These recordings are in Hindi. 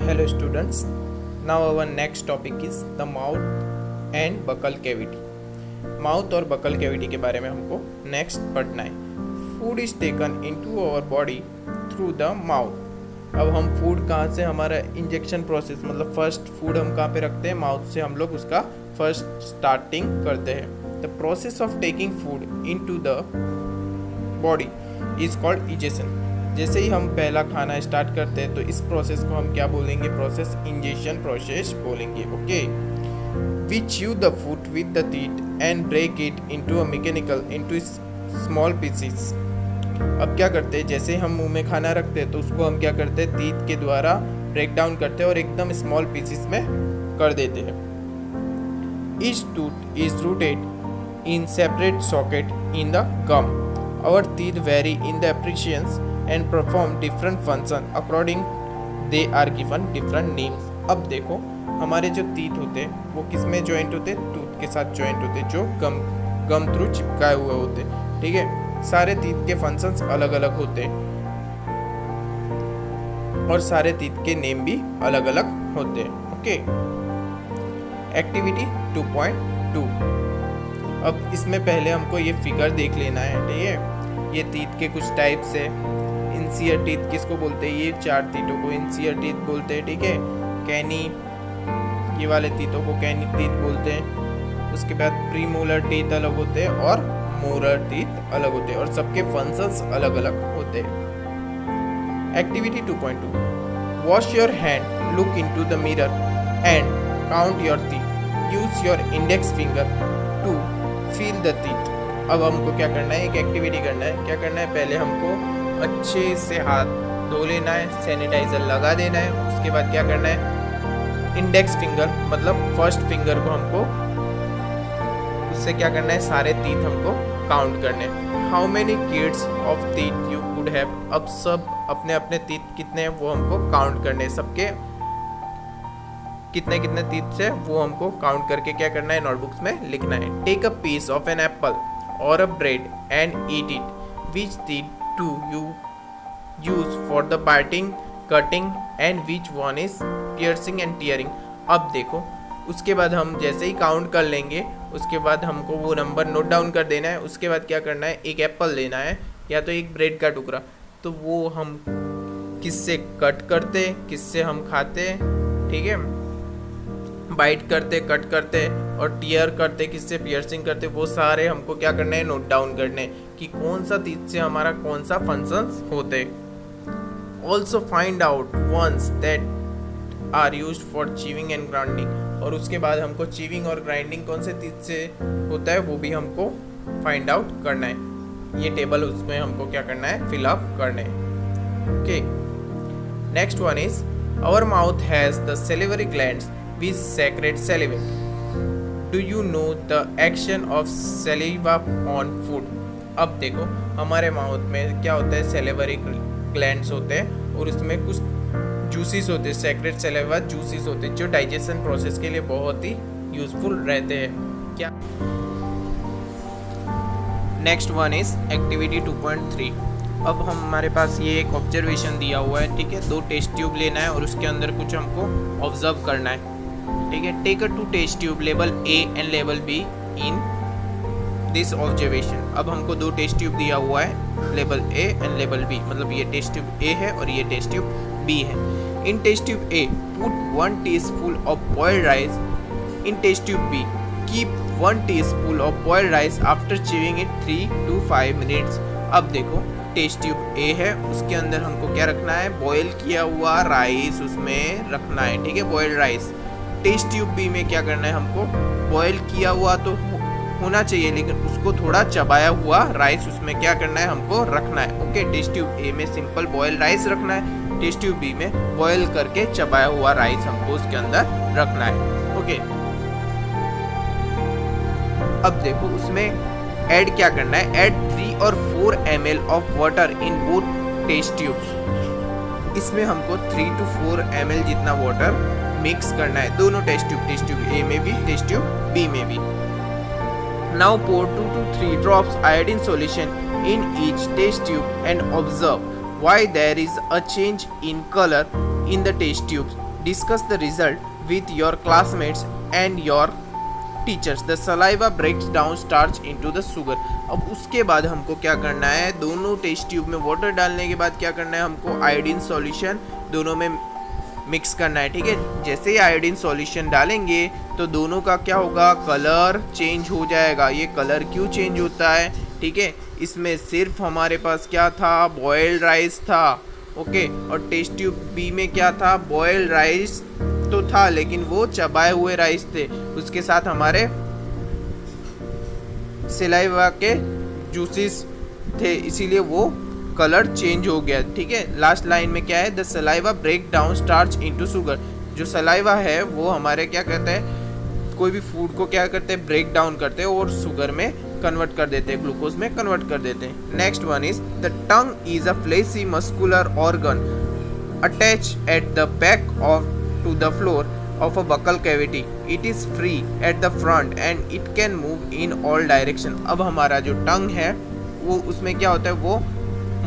Hello students, now our next topic is the mouth and buccal cavity. Mouth और बकल कैविटी के बारे में हमको नेक्स्ट पढ़ना है. Food is taken into our body through the mouth. अब हम फूड कहाँ से, हमारा इंजेक्शन प्रोसेस मतलब फर्स्ट फूड हम कहाँ पे रखते हैं, माउथ से हम लोग उसका फर्स्ट स्टार्टिंग करते हैं. The process of taking food into the body is called egestion. जैसे ही हम पहला खाना स्टार्ट करते हैं तो इस प्रोसेस को हम क्या बोलेंगे, प्रोसेस इंजेशन प्रोसेस बोलेंगे. Okay, we chew the food with the teeth and break it into a mechanical into small pieces. अब क्या करते हैं, जैसे हम मुंह में खाना रखते हैं तो उसको हम क्या करते हैं, टीथ के द्वारा ब्रेक डाउन करते हैं और एकदम स्मॉल पीसेस में कर देते हैं. Each tooth is rooted in separate socket in the gum. Our teeth very in the appreciations and perform different function according they are given different names. अब देखो हमारे जो टीथ होते हैं वो किस में ज्वाइंट होते हैं, टूथ के साथ ज्वाइंट होते हैं जो गम थ्रू चिपकाए हुए होते हैं. ठीक है, सारे टीथ के फंक्शंस अलग अलग होते हैं और सारे टीथ के नेम भी अलग अलग होते हैं. Okay, activity 2.2. अब इसमें पहले हमको ये फिगर देख लेना है. ठीक है, ये टीथ के कुछ टाइप्स है. इंसियर टीथ किसको बोलते हैं, ये चार टीथों को इंसियर टीथ बोलते हैं. ठीक है, कैनी, ये वाले टीथों को कैनी टीथ बोलते हैं. उसके बाद प्रीमोलर टीथ अलग होते हैं और मोलर टीथ अलग होते हैं और सबके फंक्शंस अलग अलग होते हैं. Activity 2.2. Wash your hand, look into the mirror and count your teeth. Use your index finger to feel the teeth. अब हमको क्या करना है, एक एक्टिविटी करना है. क्या करना है, पहले हमको अच्छे से हाथ धो लेना है, सैनिटाइजर लगा देना है. उसके बाद क्या करना है, इंडेक्स फिंगर मतलब फर्स्ट फिंगर को हमको उससे क्या करना है, सारे टीथ हमको काउंट करने हैं. How many kids of teeth you could have. अब सब अपने अपने टीथ कितने हैं वो हमको काउंट करने हैं. सबके कितने कितने टीथ से वो हमको काउंट करके क्या करना है, नोटबुक्स में लिखना है. Take a piece of an apple or a bread and eat it. Which teeth do you use for the biting, cutting and which one is piercing and tearing? अब देखो उसके बाद हम जैसे ही काउंट कर लेंगे उसके बाद हमको वो नंबर नोट डाउन कर देना है. उसके बाद क्या करना है, एक एप्पल लेना है या तो एक ब्रेड का टुकड़ा, तो वो हम किससे कट करते, किससे हम खाते. ठीक है, बाइट करते, कट करते और टीयर करते, किससे पियर्सिंग करते, वो सारे हमको क्या करना है, नोट डाउन करने कि कौन सा टीथ से हमारा कौन सा फंक्शंस होते. Also find out ones that are used for chewing and grinding. और उसके बाद हमको चीविंग और ग्राइंडिंग कौन से टीथ से होता है वो भी हमको फाइंड आउट करना है. ये टेबल उसमें हमको क्या करना है, फिल अप करना है. Okay, next one is our mouth has the salivary glands with secret saliva. Do you know the action of saliva on food? अब देखो हमारे माउथ में क्या होता है, सेलिवरी ग्लैंड्स होते हैं और उसमें कुछ जूसिस होते हैं, सेक्रेट सेलिवा जूसिस होते हैं जो डाइजेशन प्रोसेस के लिए बहुत ही यूजफुल रहते हैं. क्या नेक्स्ट वन इज एक्टिविटी 2.3. अब हमारे पास ये एक ऑब्जर्वेशन दिया हुआ है. ठीक है, 2 टेस्ट ट्यूब लेना है और उसके अंदर कुछ हमको ऑब्जर्व करना है. ठीक है, take a 2 test tube label A and label B in this observation. अब हमको 2 टेस्ट ट्यूब दिया हुआ है, label A and label B, मतलब ये टेस्ट ट्यूब ए है और ये टेस्ट ट्यूब बी है. In test tube A put 1 teaspoon of boiled rice. In test tube B keep 1 teaspoon of boiled rice after chewing it 3 to 5 minutes. अब देखो टेस्ट ट्यूब ए है, उसके अंदर हमको क्या रखना है, बॉयल किया हुआ राइस उसमें रखना है. ठीक है, boiled rice. Test tube B में क्या करना है, हमको बॉयल किया हुआ तो होना चाहिए लेकिन उसको थोड़ा चबाया हुआ राइस उसमें क्या करना है, हमको रखना है. ओके, टेस्ट ट्यूब ए में सिंपल बॉयल राइस रखना है, टेस्ट ट्यूब बी में बॉयल करके चबाया हुआ राइस हमको उसके अंदर रखना है. ओके, अब देखो उसमें ऐड क्या करना है, add 3 or 4 ml of water in both test tubes. इसमें हमको 3 to 4 ml जितना वाटर मिक्स करना है दोनों टेस्ट ट्यूब ए में भी, टेस्ट ट्यूब बी में भी. Now pour 2 to 3 drops iodine solution in each test tube and observe why there is a change in color in the test tubes. Discuss the result with your classmates and your teachers. The saliva breaks down starch into the sugar. अब उसके बाद हमको क्या करना है, दोनों टेस्ट ट्यूब में वाटर डालने के बाद क्या करना है, हमको आयोडीन सॉल्यूशन दोनों में मिक्स करना है, ठीक है। जैसे ही आयोडीन सॉल्यूशन डालेंगे तो दोनों का क्या होगा, कलर चेंज हो जाएगा। ये कलर क्यों चेंज होता है, ठीक है, इसमें सिर्फ हमारे पास क्या था, बॉइल्ड राइस था, ओके। और टेस्ट ट्यूब बी में क्या था, बॉइल्ड राइस तो था लेकिन वो चबाए हुए राइस थे, उसके साथ हमारे सलाइवा के जूसेस थे, इसीलिए वो कलर चेंज हो गया, ठीक है। लास्ट लाइन में क्या है, the saliva break down starch into sugar. जो सलाइवा है वो हमारे क्या कहते हैं, कोई भी फूड को क्या करते हैं, ब्रेक डाउन करते हैं और शुगर में कन्वर्ट कर देते हैं, ग्लूकोज में कन्वर्ट कर देते हैं। Next one is the tongue is a fleshy muscular organ attach at the back of to the floor of a buccal cavity. It is free at the front and it can move in all direction. अब हमारा जो टंग है वो उसमें क्या होता है, वो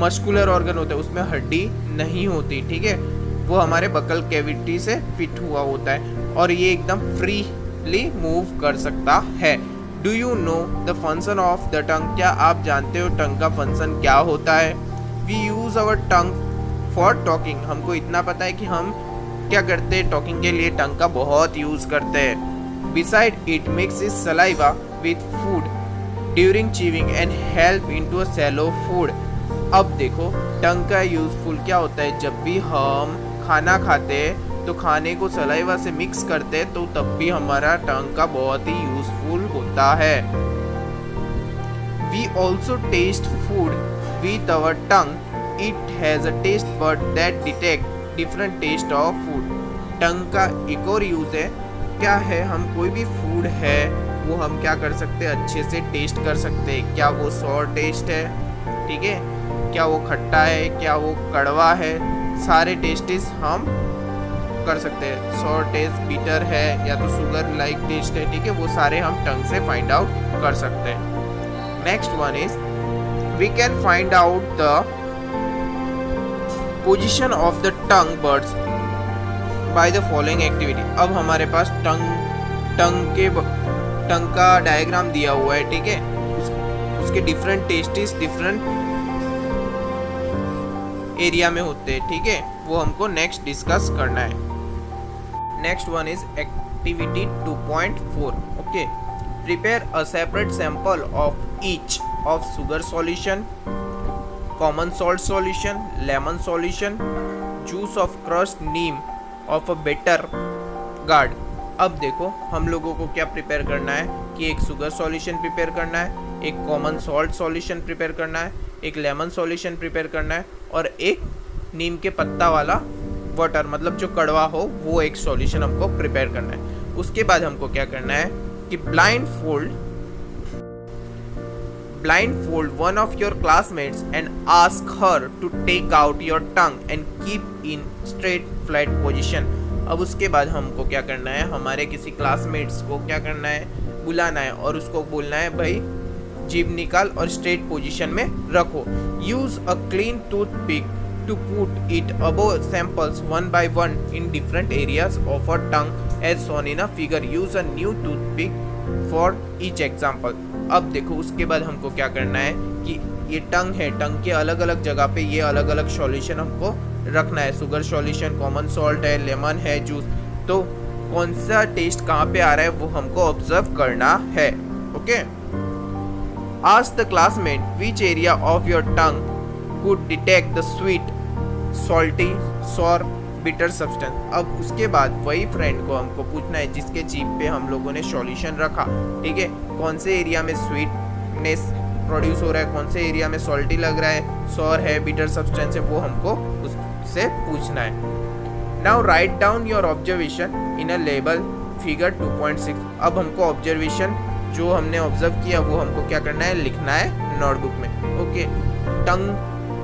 मस्कुलर ऑर्गन होता है, उसमें हड्डी नहीं होती, ठीक है। वो हमारे बकल कैविटी से फिट हुआ होता है और ये एकदम फ्रीली मूव कर सकता है। Do you know the function of the टंग? क्या आप जानते हो टंग का फंक्शन क्या होता है? We use our tongue for talking. हमको इतना पता है कि हम क्या करते हैं, टॉकिंग के लिए टंग का बहुत यूज करते हैं। Beside it mix is saliva with food during chewing and help into a shallow food. अब देखो टंग का यूजफुल क्या होता है, जब भी हम खाना खाते हैं तो खाने को सलाइवा से मिक्स करते हैं तो तब भी हमारा टंग का बहुत ही यूजफुल होता है। We also taste food with our tongue. It has a taste bud that detect different taste of food. Tongue का एक और यूज है, क्या है, हम कोई भी फूड है वो हम क्या कर सकते हैं, अच्छे से टेस्ट कर सकते हैं। क्या वो सॉर टेस्ट है, ठीक है, क्या वो खट्टा है, क्या वो कड़वा है, सारे टेस्टिस हम कर सकते हैं। सॉर टेस्ट, बीटर है या तो शुगर लाइक टेस्ट है, ठीक है, वो सारे हम टंग से फाइंड आउट कर सकते हैं। Next one is we can find out the position of the tongue buds by the following activity. अब हमारे पास टंग का डायग्राम दिया हुआ है, ठीक है, उसके डिफरेंट टेस्टिस डिफरेंट एरिया में होते हैं, ठीक है, वो हमको नेक्स्ट डिस्कस करना है। Next one is activity 2.4, okay. Prepare a separate sample of each of sugar solution, common salt solution, lemon solution, juice of crust Neem of a better guard. अब देखो हम लोगों को क्या प्रिपेयर करना है कि एक शुगर सॉल्यूशन प्रिपेयर करना है, एक कॉमन सॉल्ट सॉल्यूशन प्रिपेयर करना है, एक लेमन सॉल्यूशन प्रिपेयर करना है और एक नीम के पत्ता वाला वाटर, मतलब जो कड़वा हो, वो एक सॉल्यूशन हमको प्रिपेयर करना है। उसके बाद हमको क्या करना है कि blindfold one of your classmates and ask her to take out your tongue and keep in straight flat position. अब उसके बाद हमको क्या करना है, हमारे किसी क्लासमेट्स को क्या करना है, बुलाना है और उसको बोलना है भाई जीभ निकाल और स्ट्रेट पोजीशन में रखो। Use a clean toothpick to put it above samples one by one in different areas of a tongue as shown in a figure. Use a new toothpick for each example. अब देखो उसके बाद हमको क्या करना है कि ये टंग है, टंग के अलग अलग जगह पे ये अलग अलग सॉल्यूशन हमको रखना है। शुगर सॉल्यूशन, कॉमन सॉल्ट है, लेमन है, जूस, तो कौन सा टेस्ट कहाँ पे आ रहा है वो हमको ऑब्जर्व करना है, okay. Ask the classmate which area of your tongue could detect the sweet, salty, sour, bitter substance. अब उसके बाद वही फ्रेंड को हमको पूछना है जिसके जीभ पे हम लोगों ने सॉल्यूशन रखा, ठीक है, कौन से एरिया में स्वीटनेस प्रोड्यूस हो रहा है, कौन से एरिया में सॉल्टी लग रहा है, सॉर है, बिटर सब्सटेंस है, वो हमको उससे पूछना है। Now write down your observation in a label figure 2.6. अब हमको ऑब्जर्वेशन जो हमने ऑब्जर्व किया वो हमको क्या करना है, लिखना है नोटबुक में, ओके।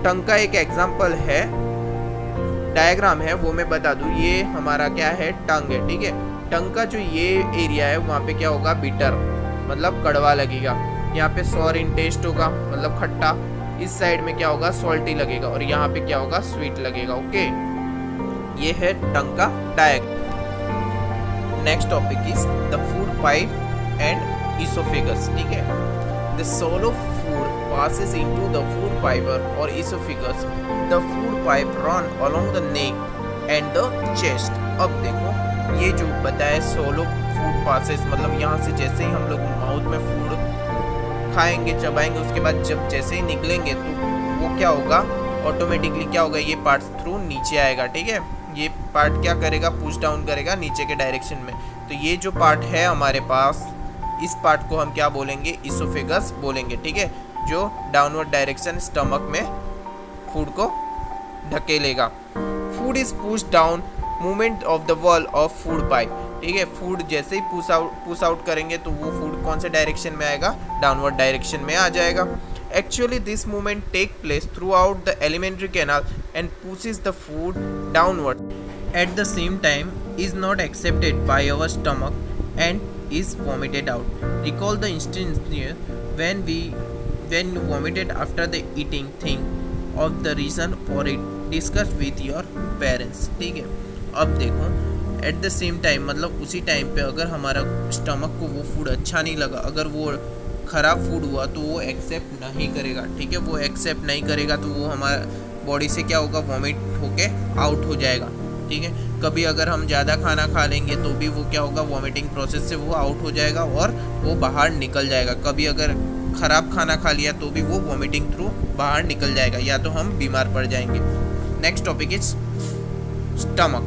टंग का एक एग्जांपल है, डायग्राम है, वो मैं बता दूं, ये हमारा क्या है, टंग है, ठीक है। टंग का जो ये एरिया है वहाँ पे क्या होगा, बिटर, मतलब कड़वा लगेगा। यहाँ पे सॉर इन टेस्ट होगा, मतलब खट्टा। इस साइड में क्या होगा, सॉल्टी लगेगा और यहाँ पे क्या होगा, स्वीट लगेगा, ओके। ये है टंग का diagram. Next topic is the food pipe and oesophagus. ठीक है, the sole of food passes into the food fiber or esophagus. The food pipe run along the neck and the chest. अब देखो ये जो बताया सोलो फूड पासेस, मतलब यहाँ से जैसे ही हम लोग माउथ में फूड खाएंगे चबाएंगे, उसके बाद जब जैसे ही निकलेंगे तो वो क्या होगा, ऑटोमेटिकली क्या होगा, ये पार्ट थ्रू नीचे आएगा। ठीक है, ये पार्ट क्या करेगा, पुश डाउन करेगा नीचे के डायरेक्शन में। तो ये जो पार्ट है हमारे पास, इस पार्ट को हम क्या बोलेंगे, इसोफेगस बोलेंगे। ठीक है, जो डाउनवर्ड डायरेक्शन स्टमक में फूड को ढकेलेगा। Food is push down, movement of the wall of food pipe. ठीक है, फूड जैसे ही पुश आउट करेंगे तो वो फूड कौन से डायरेक्शन में आएगा, डाउनवर्ड डायरेक्शन में आ जाएगा। Actually this movement take place through out the alimentary canal and pushes the food downward at the same time, is not accepted by our stomach and is vomited out. Recall the instance when you vomited after the eating. Think of the reason for it. Discuss with your parents. ठीक है, अब देखो एट द सेम टाइम, मतलब उसी टाइम पे अगर हमारा स्टमक को वो फूड अच्छा नहीं लगा, अगर वो ख़राब फूड हुआ तो वो एक्सेप्ट नहीं करेगा। ठीक है, वो एक्सेप्ट नहीं करेगा तो वो हमारा बॉडी से क्या होगा, वॉमिट होके आउट हो जाएगा। ठीक है, कभी अगर हम ज़्यादा खाना खा लेंगे तो भी वो क्या होगा, वॉमिटिंग प्रोसेस से वो आउट हो जाएगा और वो बाहर निकल जाएगा। कभी अगर ख़राब खाना खा लिया तो भी वो वॉमिटिंग थ्रू बाहर निकल जाएगा, या तो हम बीमार पड़ जाएंगे। Next topic is stomach.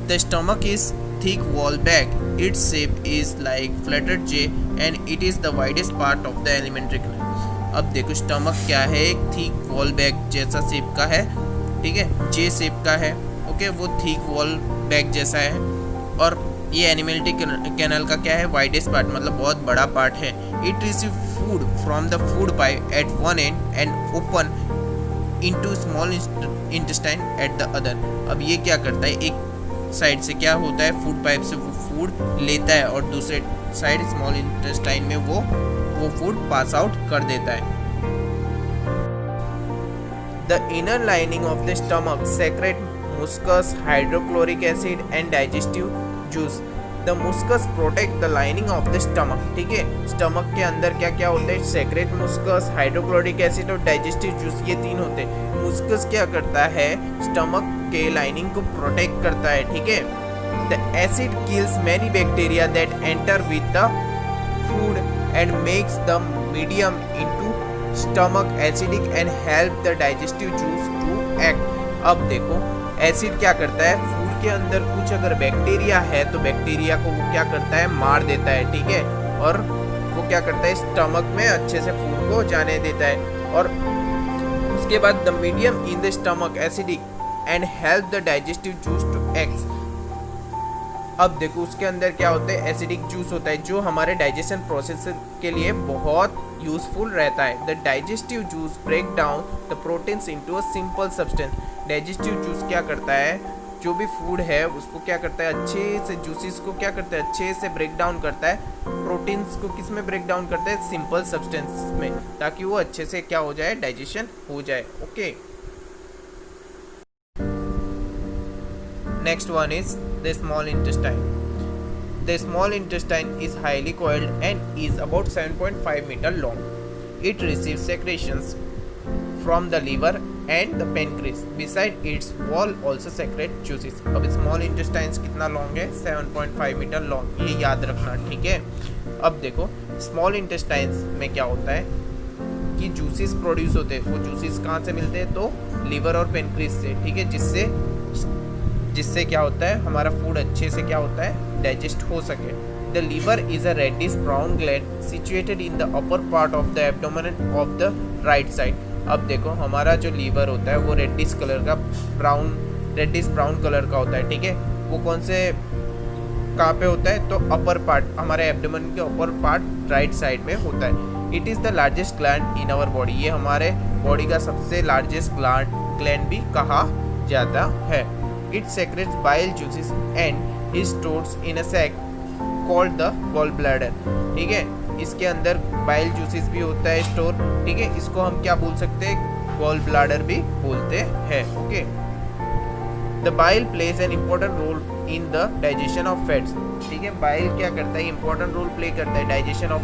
The stomach is thick wall bag. Its shape is like flattened J and it is the widest part of the alimentary canal. अब देखो स्टमक क्या है, एक थिक वॉल बैग जैसा शेप का है। ठीक है, जे शेप का है। ओके, वो थिक वॉल बैग जैसा है। और ये एनिमल्टी कैनल का क्या है, वाइडेस्ट पार्ट, मतलब बहुत बड़ा पार्ट है। It receive food from the food pipe at one end and open into small intestine at the other. अब ये क्या करता है, एक साइड से क्या होता है, फूड पाइप से वो फूड लेता है और दूसरे साइड स्मॉल इंटेस्टाइन में वो फूड पास आउट कर देता है। The inner lining of the stomach secrete mucus, hydrochloric acid and digestive juice. The mucus protect the lining of the stomach. ठीक है, स्टमक के अंदर क्या क्या होते हैं, सेक्रेट मुस्कस, हाइड्रोक्लोरिक एसिड और डाइजेस्टिव जूस, ये तीन होते हैं। मुस्कस क्या करता है, स्टमक के लाइनिंग को प्रोटेक्ट करता है। ठीक है, the acid kills many bacteria that enter with the food and makes the medium into stomach acidic and help the digestive juice to act. अब देखो एसिड क्या करता है, फूड के अंदर कुछ अगर बैक्टीरिया है तो बैक्टीरिया को वो क्या करता है, मार देता है। ठीक है, और वो क्या करता है, स्टमक में अच्छे से फूड को जाने देता है। और उसके बाद the medium in the stomach acidic and help the digestive juice to act. अब देखो उसके अंदर क्या होता है, एसिडिक जूस होता है जो हमारे डाइजेशन प्रोसेस के लिए बहुत यूजफुल रहता है। The digestive juice break down the proteins into a simple substance. Digestive juice क्या करता है, जो भी फूड है उसको क्या करता है, अच्छे से जूसेस को क्या करता है, अच्छे से ब्रेक डाउन करता है। प्रोटीन्स को किस में ब्रेक डाउन करता है, सिंपल सब्सटेंस में, ताकि वो अच्छे से क्या हो जाए, डाइजेशन हो जाए। Okay, next one is the small intestine. The small intestine is highly coiled and is about 7.5 meter long. It receives secretions from the liver and the pancreas. Beside its wall also secrete juices. अब small intestines कितना long है, 7.5 meter long, ये याद रखना। ठीक है, अब देखो small intestines में क्या होता है कि जूसेस प्रोड्यूस होते हैं। वो जूसेस कहाँ से मिलते हैं, तो लिवर और पेनक्रीज से। ठीक है, जिससे क्या होता है, हमारा फूड अच्छे से क्या होता है, डाइजेस्ट हो सके। The liver is a reddish brown gland situated in the upper part of the abdomen of the right side. अब देखो हमारा जो लीवर होता है वो रेडिश ब्राउन कलर का होता है। ठीक है, वो कौन से कहाँ पे होता है, तो अपर पार्ट, हमारे एब्डोमेन के अपर पार्ट राइट साइड में होता है। It is the largest gland in our body. ये हमारे बॉडी का सबसे लार्जेस्ट ग्लैंड भी कहा जाता है। It secretes bile juices and is stored in a sac called the gallbladder. ठीक है, इसके अंदर बाइल जूसेस भी होता है स्टोर। ठीक है, इसको हम क्या बोल सकते हैं, गॉल ब्लैडर भी बोलते हैं। Okay, the bile plays an important role in the digestion of fats. ठीक है, बाइल क्या करता है, इम्पोर्टेंट रोल प्ले करता है डाइजेशन ऑफ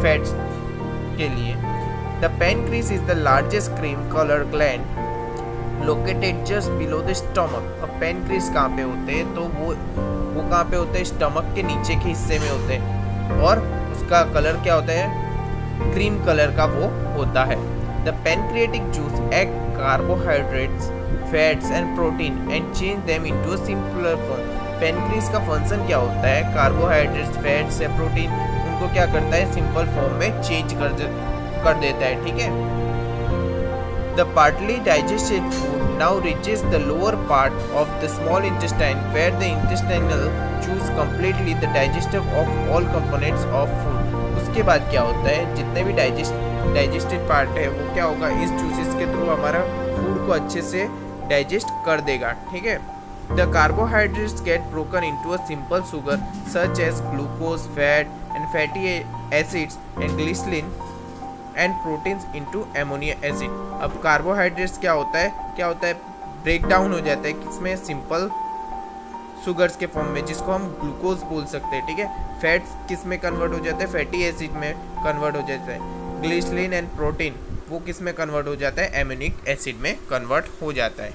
फैट्स के लिए। The pancreas is the largest cream colour gland located just below the stomach. अब पैनक्रियास कहाँ पे होते हैं, तो वो कहाँ पे होते हैं, स्टमक के नीचे के हिस्से में होते हैं, और उसका कलर क्या होता है, क्रीम कलर का वो होता है। The pancreatic juice act carbohydrates fats and protein and change them into a simpler form. Pancreas का फंक्शन क्या होता है, कार्बोहाइड्रेट्स फैट्स या प्रोटीन उनको क्या करता है, सिंपल फॉर्म में चेंज कर देता है। ठीक है, the partly digested food now reaches the lower part of the small intestine where the intestinal juice completely the digestive of all components of food। उसके बाद क्या होता है, जितने भी डाइजेस्टेड पार्ट है वो क्या होगा, इस जूसेस के थ्रू हमारा फूड को अच्छे से डाइजेस्ट कर देगा। ठीक है, the carbohydrates get broken into a simple sugar such as glucose, fat and fatty acids and glycerin and proteins into ammonia acid. अब कार्बोहाइड्रेट्स क्या होता है, ब्रेक डाउन हो जाता है किसमें, सिंपल शुगर्स के फॉर्म में, जिसको हम ग्लूकोज बोल सकते हैं। ठीक है, फैट्स किस में कन्वर्ट हो जाता है, फैटी एसिड में कन्वर्ट हो जाता है। ग्लिसरीन एंड प्रोटीन वो किस में कन्वर्ट हो जाता है, एमोनिक एसिड में कन्वर्ट हो जाता है।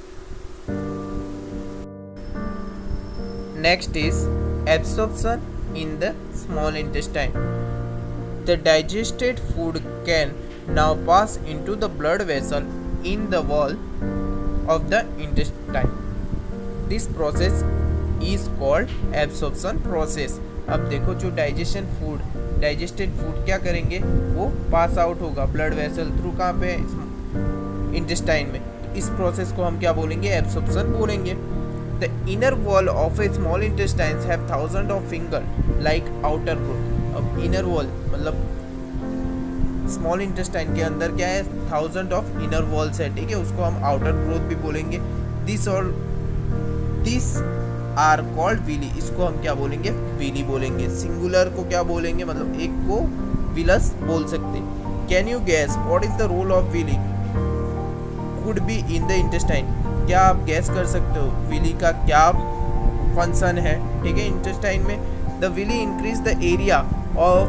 Next is absorption in the small intestine. The digested food can now pass into the blood vessel in the wall of the intestine. This process is called absorption process. अब देखो, जो डाइजेस्टेड फूड क्या करेंगे, वो पास आउट होगा ब्लड वेसल थ्रू, कहाँ पे, इंटेस्टाइन में। तो इस प्रोसेस को हम क्या बोलेंगे, एब्सॉर्प्शन बोलेंगे। The inner wall of a small intestines have thousands of fingers like outer growth। अब इनर वॉल मतलब स्मॉल इंटेस्टाइन के अंदर क्या है, थाउजेंड ऑफ इनर वॉल्स है। ठीक है, उसको हम आउटर ग्रोथ भी बोलेंगे। दिस आर कॉल्ड विली, इसको हम क्या बोलेंगे, विली बोलेंगे। सिंगुलर को क्या बोलेंगे, मतलब एक को विलस बोल सकते हैं। Can you guess what is the role of villi could be in the intestine. क्या आप गैस कर सकते हो विली का क्या फंक्शन है। ठीक है, इंटेस्टाइन में the villi increase the area of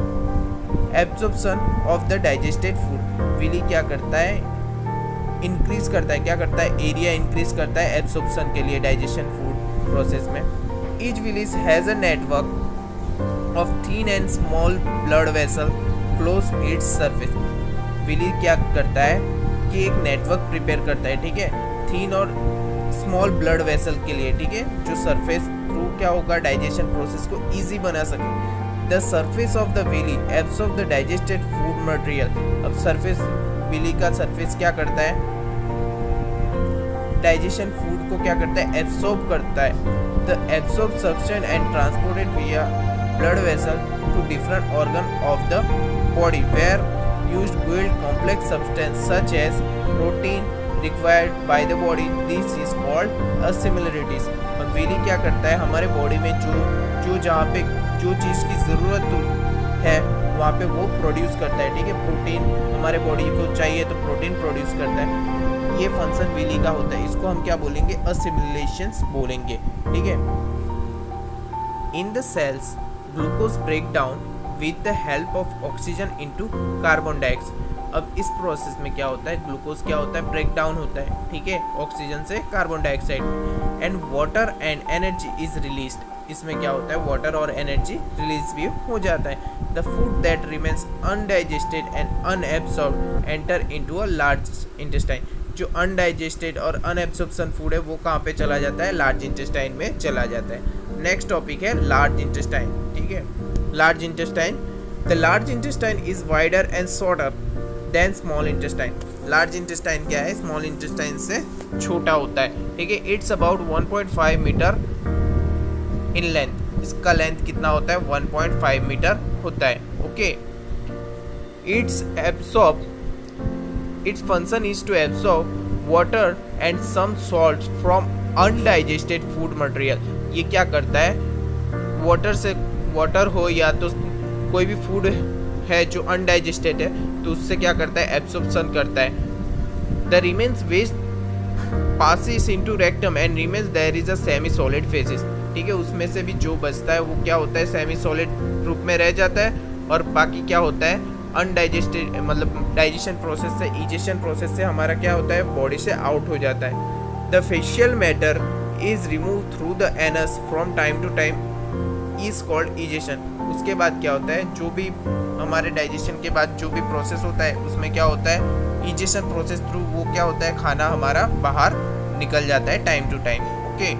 absorption of the digested food. Villi क्या करता है, इंक्रीज करता है, क्या करता है, एरिया इंक्रीज करता है एब्जॉर्प्शन के लिए डाइजेशन फूड प्रोसेस में। Each villi has a network of thin and small blood vessel close its surface. Villi क्या करता है कि एक नेटवर्क प्रिपेयर करता है। ठीक है, थिन और स्मॉल ब्लड वेसल के लिए। ठीक है, जो सरफेस थ्रू क्या होगा, डाइजेशन प्रोसेस को इजी बना सके। The surface of the villi absorb the digested food material. अब सरफेस, विली का सरफेस क्या करता है, डाइजेशन फूड को क्या करता है, एब्सॉर्ब करता है। The absorb substance and transported via blood vessel to different organ of the body where used build complex substance such as protein required by the body। This is called assimilarities। और विली क्या करता है, हमारे बॉडी में जो जहाँ पे जो चीज़ की ज़रूरत है वहाँ पे वो प्रोड्यूस करता है। ठीक है, प्रोटीन हमारे बॉडी को चाहिए तो प्रोटीन प्रोड्यूस करता है। ये फंक्शन विली का होता है, इसको हम क्या बोलेंगे, असिमिलेशंस बोलेंगे। ठीक है, in the cells glucose break down with the help of oxygen into carbon dioxide. अब इस प्रोसेस में क्या होता है, ग्लूकोज क्या होता है, ब्रेक डाउन होता है। ठीक है, ऑक्सीजन से carbon dioxide and water and energy is released. इसमें क्या होता है, वाटर और एनर्जी रिलीज भी हो जाता है। The food that remains undigested and unabsorbed enter into a large intestine. जो अनडाइजेस्टेड और अनएब्सॉर्प्शन फूड है वो कहाँ पे चला जाता है, लार्ज इंटेस्टाइन में चला जाता है। नेक्स्ट टॉपिक है लार्ज इंटेस्टाइन। ठीक है, large intestine. The large intestine is wider and shorter than small intestine. Large intestine क्या है, स्मॉल इंटेस्टाइन से छोटा होता है। ठीक है, it's about 1.5 metre in length. इसका लेंथ कितना होता है, 1.5 मीटर होता है। Okay, its function is to absorb water and some salt from undigested food material. ये क्या करता है, वाटर हो या तो कोई भी फूड है जो अनडाइजेस्टेड है तो उससे क्या करता है, एब्सॉर्प्शन करता है। The remains waste passes into rectum and remains there is a semi solid phases। ठीक है, उसमें से भी जो बचता है वो क्या होता है, सेमी सॉलिड रूप में रह जाता है, और बाकी क्या होता है, अनडाइजेस्टेड, मतलब डाइजेशन प्रोसेस से, इजेशन प्रोसेस से हमारा क्या होता है, बॉडी से आउट हो जाता है। The faecal matter is remove through the anus from time to time is called egestion. उसके बाद क्या होता है, जो भी हमारे डाइजेशन के बाद जो भी प्रोसेस होता है उसमें क्या होता है, इजेशन प्रोसेस थ्रू वो क्या होता है, खाना हमारा बाहर निकल जाता है टाइम टू टाइम। ओके।